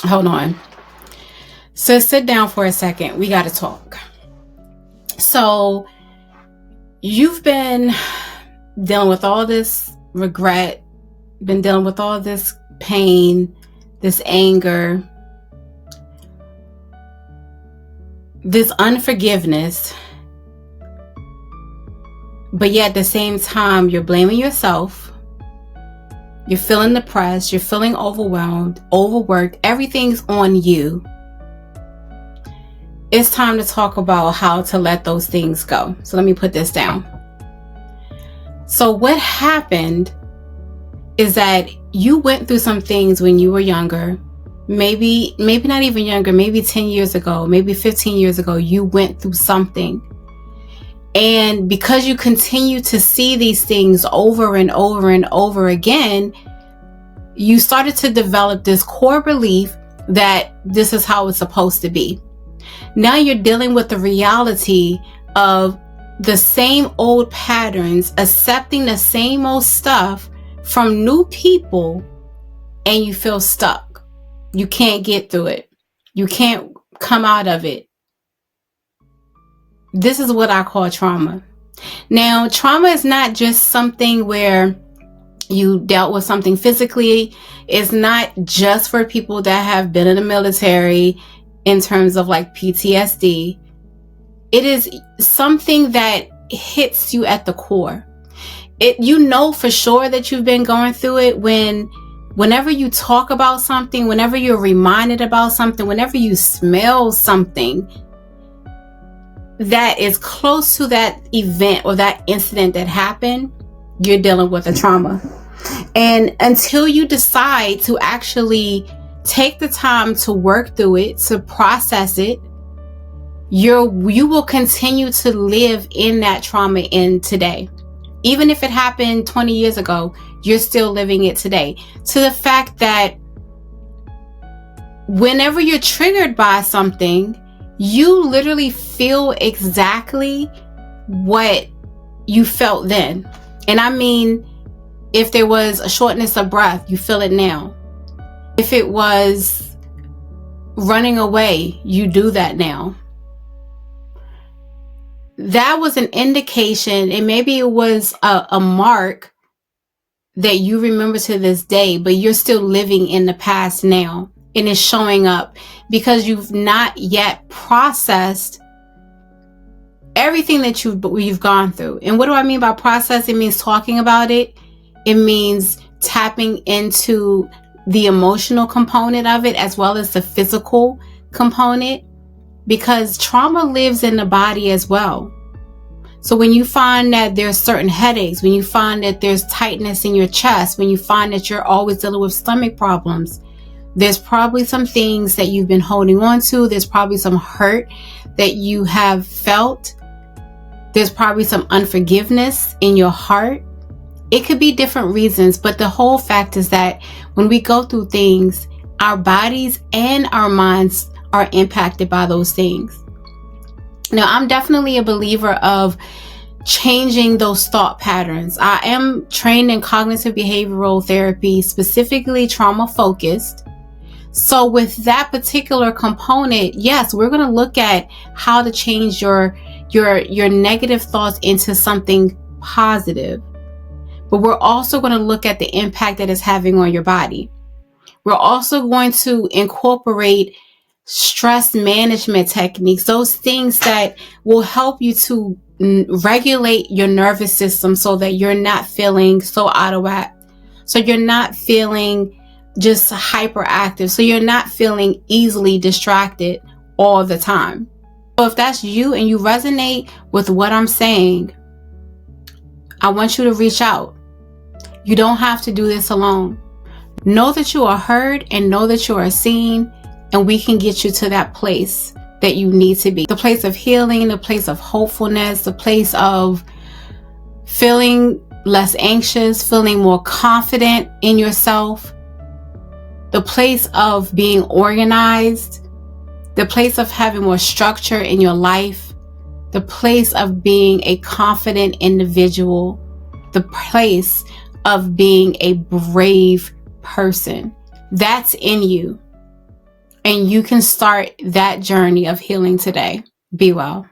Hold on. So sit down for a second. We got to talk. So you've been dealing with all this regret, been dealing with all this pain, this anger, this unforgiveness, but yet at the same time, you're blaming yourself. You're feeling depressed. You're feeling overwhelmed, overworked. Everything's on you. It's time to talk about how to let those things go. So let me put this down. So what happened is that you went through some things when you were younger. Maybe not even younger, maybe 10 years ago, maybe 15 years ago, you went through something. And because you continue to see these things over and over and over again, you started to develop this core belief that this is how it's supposed to be. Now you're dealing with the reality of the same old patterns, accepting the same old stuff from new people, and you feel stuck. You can't get through it. You can't come out of it. This is what I call trauma. Now, trauma is not just something where you dealt with something physically. It's not just for people that have been in the military in terms of like PTSD. It is something that hits you at the core. You know for sure that you've been going through it whenever you talk about something, whenever you're reminded about something, whenever you smell something that is close to that event or that incident that happened, you're dealing with a trauma. And until you decide to actually take the time to work through it, to process it, you will continue to live in that trauma in today. Even if it happened 20 years ago, you're still living it today. To the fact that whenever you're triggered by something, you literally feel exactly what you felt then. And I mean, if there was a shortness of breath, you feel it now. If it was running away, you do that now. That was an indication, and maybe it was a mark that you remember to this day, but you're still living in the past now. And it's showing up because you've not yet processed everything that you've gone through. And what do I mean by process? It means talking about it. It means tapping into the emotional component of it as well as the physical component, because trauma lives in the body as well. So when you find that there's certain headaches, when you find that there's tightness in your chest, when you find that you're always dealing with stomach problems, there's probably some things that you've been holding on to. There's probably some hurt that you have felt. There's probably some unforgiveness in your heart. It could be different reasons, but the whole fact is that when we go through things, our bodies and our minds are impacted by those things. Now, I'm definitely a believer of changing those thought patterns. I am trained in cognitive behavioral therapy, specifically trauma focused. So with that particular component, yes, we're going to look at how to change your negative thoughts into something positive. But we're also going to look at the impact that it's having on your body. We're also going to incorporate stress management techniques, those things that will help you to regulate your nervous system so that you're not feeling so out of whack. So you're not feeling just hyperactive. So you're not feeling easily distracted all the time. So if that's you and you resonate with what I'm saying, I want you to reach out. You don't have to do this alone. Know that you are heard and know that you are seen, and we can get you to that place that you need to be. The place of healing, the place of hopefulness, the place of feeling less anxious, feeling more confident in yourself, the place of being organized, the place of having more structure in your life, the place of being a confident individual, the place of being a brave person. That's in you. And you can start that journey of healing today. Be well.